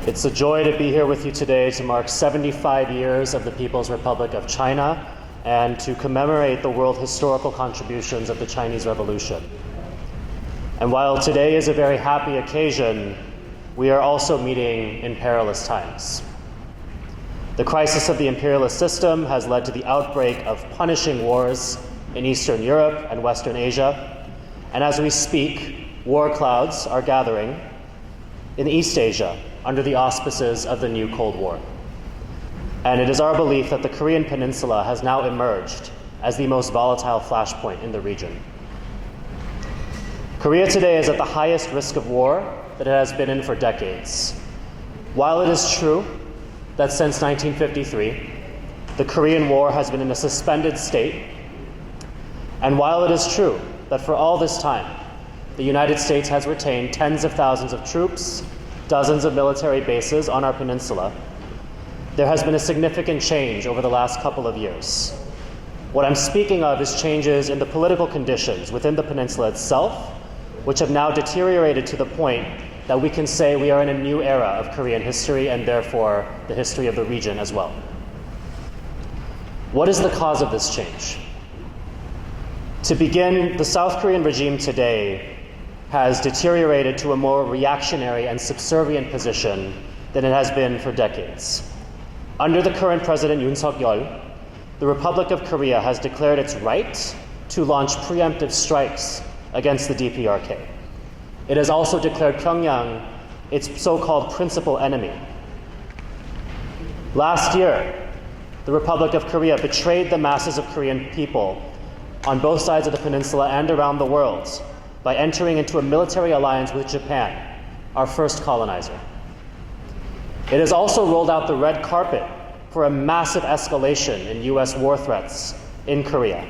It's a joy to be here with you today to mark 75 years of the People's Republic of China and to commemorate the world historical contributions of the Chinese Revolution. And while today is a very happy occasion, we are also meeting in perilous times. The crisis of the imperialist system has led to the outbreak of punishing wars in Eastern Europe and Western Asia. And as we speak, war clouds are gathering in East Asia under the auspices of the new Cold War. And it is our belief that the Korean Peninsula has now emerged as the most volatile flashpoint in the region. Korea today is at the highest risk of war that it has been in for decades. While it is true that since 1953, the Korean War has been in a suspended state, and while it is true that for all this time, the United States has retained tens of thousands of troops, dozens of military bases on our peninsula, there has been a significant change over the last couple of years. What I'm speaking of is changes in the political conditions within the peninsula itself, which have now deteriorated to the point that we can say we are in a new era of Korean history and therefore the history of the region as well. What is the cause of this change? To begin, the South Korean regime today has deteriorated to a more reactionary and subservient position than it has been for decades. Under the current president Yoon Suk-yeol, the Republic of Korea has declared its right to launch preemptive strikes against the DPRK. It has also declared Pyongyang its so-called principal enemy. Last year, the Republic of Korea betrayed the masses of Korean people on both sides of the peninsula and around the world by entering into a military alliance with Japan, our first colonizer. It has also rolled out the red carpet for a massive escalation in US war threats in Korea.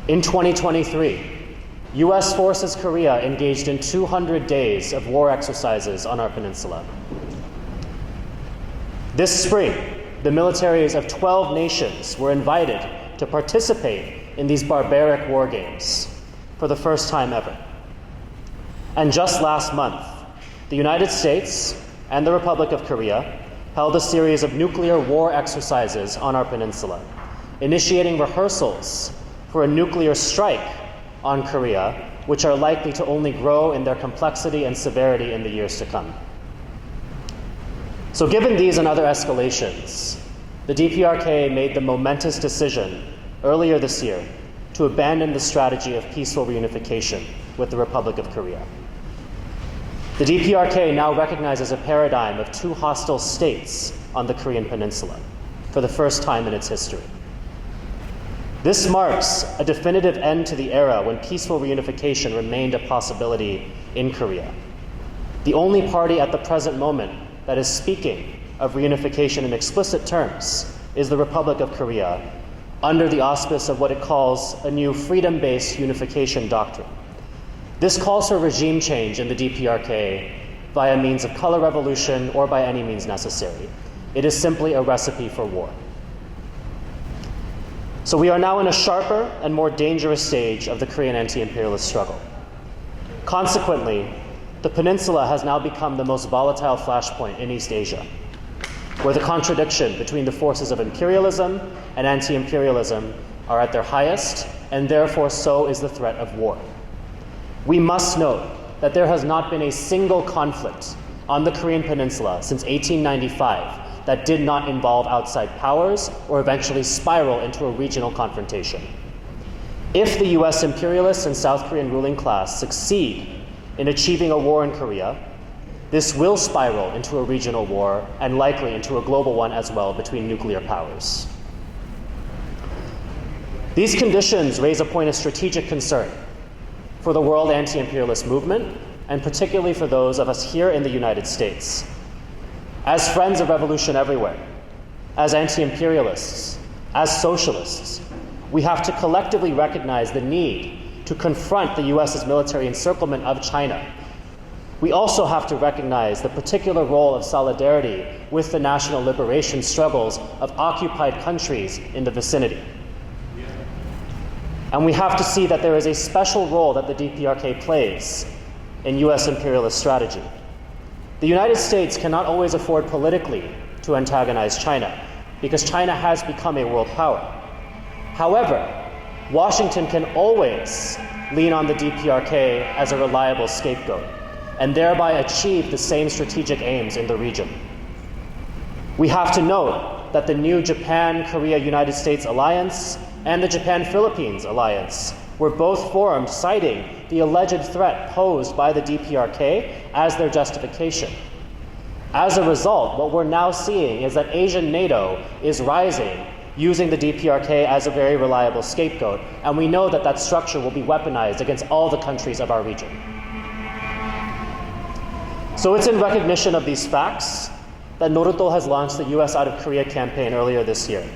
In 2023, US forces Korea engaged in 200 days of war exercises on our peninsula. This spring, the militaries of 12 nations were invited to participate in these barbaric war games for the first time ever. And just last month, the United States and the Republic of Korea held a series of nuclear war exercises on our peninsula, initiating rehearsals for a nuclear strike on Korea, which are likely to only grow in their complexity and severity in the years to come. So given these and other escalations, the DPRK made the momentous decision earlier this year to abandon the strategy of peaceful reunification with the Republic of Korea. The DPRK now recognizes a paradigm of two hostile states on the Korean Peninsula for the first time in its history. This marks a definitive end to the era when peaceful reunification remained a possibility in Korea. The only party at the present moment that is speaking of reunification in explicit terms is the Republic of Korea, under the auspice of what it calls a new freedom-based unification doctrine. This calls for regime change in the DPRK via means of color revolution or by any means necessary. It is simply a recipe for war. So we are now in a sharper and more dangerous stage of the Korean anti-imperialist struggle. Consequently, the peninsula has now become the most volatile flashpoint in East Asia, where the contradiction between the forces of imperialism and anti-imperialism are at their highest, and therefore so is the threat of war. We must note that there has not been a single conflict on the Korean Peninsula since 1895 that did not involve outside powers or eventually spiral into a regional confrontation. If the US imperialists and South Korean ruling class succeed in achieving a war in Korea, this will spiral into a regional war and likely into a global one as well between nuclear powers. These conditions raise a point of strategic concern for the world anti-imperialist movement, and particularly for those of us here in the United States. As friends of revolution everywhere, as anti-imperialists, as socialists, we have to collectively recognize the need to confront the US's military encirclement of China. We also have to recognize the particular role of solidarity with the national liberation struggles of occupied countries in the vicinity. And we have to see that there is a special role that the DPRK plays in US imperialist strategy. The United States cannot always afford politically to antagonize China, because China has become a world power. However, Washington can always lean on the DPRK as a reliable scapegoat, and thereby achieve the same strategic aims in the region. We have to note that the new Japan-Korea-United States alliance and the Japan-Philippines alliance were both formed citing the alleged threat posed by the DPRK as their justification. As a result, what we're now seeing is that Asian NATO is rising, using the DPRK as a very reliable scapegoat, and we know that that structure will be weaponized against all the countries of our region. So it's in recognition of these facts that Nodutdol has launched the US Out of Korea campaign earlier this year.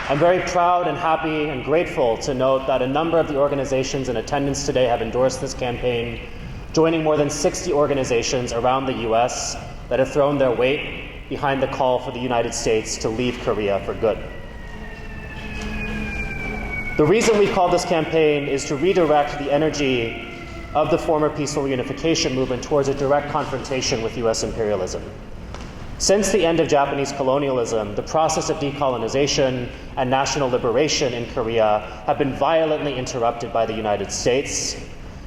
I'm very proud and happy and grateful to note that a number of the organizations in attendance today have endorsed this campaign, joining more than 60 organizations around the US that have thrown their weight behind the call for the United States to leave Korea for good. The reason we call this campaign is to redirect the energy of the former peaceful reunification movement towards a direct confrontation with US imperialism. Since the end of Japanese colonialism, the process of decolonization and national liberation in Korea have been violently interrupted by the United States.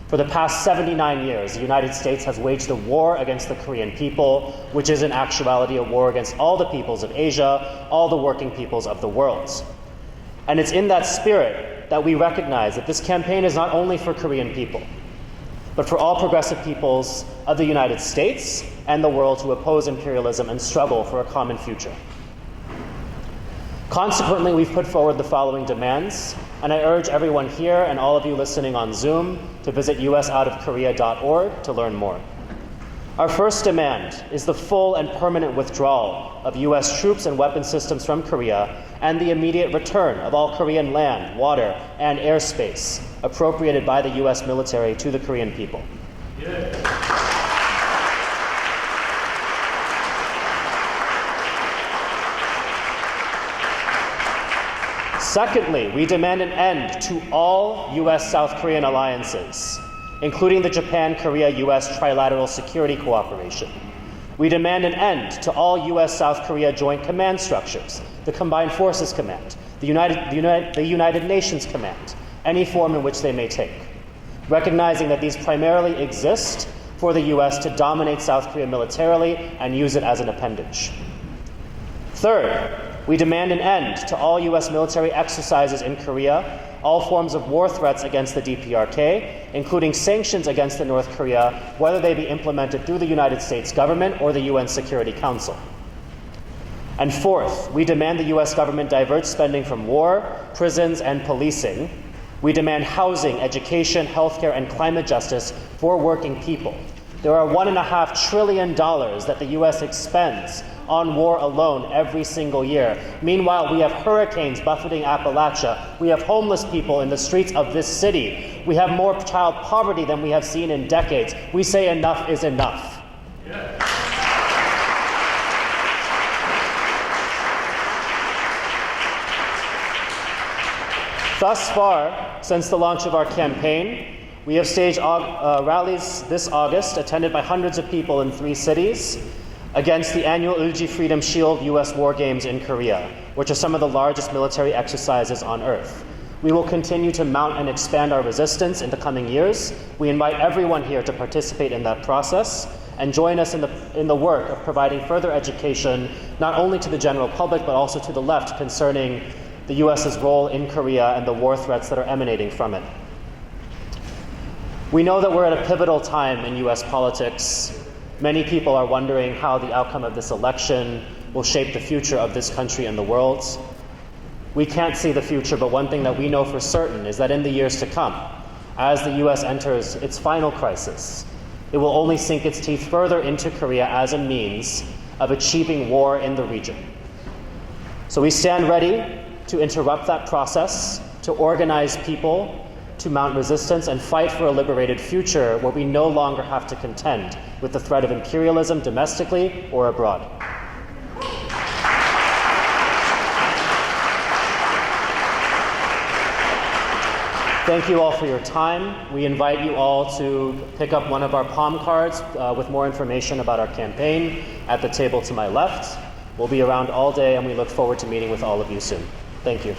For the past 79 years, the United States has waged a war against the Korean people, which is in actuality a war against all the peoples of Asia, all the working peoples of the world. And it's in that spirit that we recognize that this campaign is not only for Korean people, but for all progressive peoples of the United States and the world to oppose imperialism and struggle for a common future. Consequently, we've put forward the following demands, and I urge everyone here and all of you listening on Zoom to visit usoutofkorea.org to learn more. Our first demand is the full and permanent withdrawal of US troops and weapon systems from Korea and the immediate return of all Korean land, water, and airspace appropriated by the US military to the Korean people. Secondly, we demand an end to all US-South Korean alliances, including the Japan-Korea-US Trilateral Security Cooperation. We demand an end to all US-South Korea joint command structures, the Combined Forces Command, the United Nations Command, any form in which they may take, recognizing that these primarily exist for the US to dominate South Korea militarily and use it as an appendage. Third, we demand an end to all US military exercises in Korea, all forms of war threats against the DPRK, including sanctions against the North Korea, whether they be implemented through the United States government or the UN Security Council. And fourth, we demand the US government divert spending from war, prisons, and policing. We demand housing, education, healthcare, and climate justice for working people. There are $1.5 trillion that the US expends on war alone every single year. Meanwhile, we have hurricanes buffeting Appalachia. We have homeless people in the streets of this city. We have more child poverty than we have seen in decades. We say enough is enough. Yeah. Thus far, since the launch of our campaign, we have staged rallies this August, attended by hundreds of people in 3 cities, against the annual Ulji Freedom Shield U.S. War Games in Korea, which are some of the largest military exercises on Earth. We will continue to mount and expand our resistance in the coming years. We invite everyone here to participate in that process and join us in the work of providing further education, not only to the general public, but also to the left concerning the U.S.'s role in Korea and the war threats that are emanating from it. We know that we're at a pivotal time in U.S. politics. Many people are wondering how the outcome of this election will shape the future of this country and the world. We can't see the future, but one thing that we know for certain is that in the years to come, as the U.S. enters its final crisis, it will only sink its teeth further into Korea as a means of achieving war in the region. So we stand ready to interrupt that process, to organize people, to mount resistance and fight for a liberated future where we no longer have to contend with the threat of imperialism domestically or abroad. Thank you all for your time. We invite you all to pick up one of our palm cards with more information about our campaign at the table to my left. We'll be around all day, and we look forward to meeting with all of you soon. Thank you.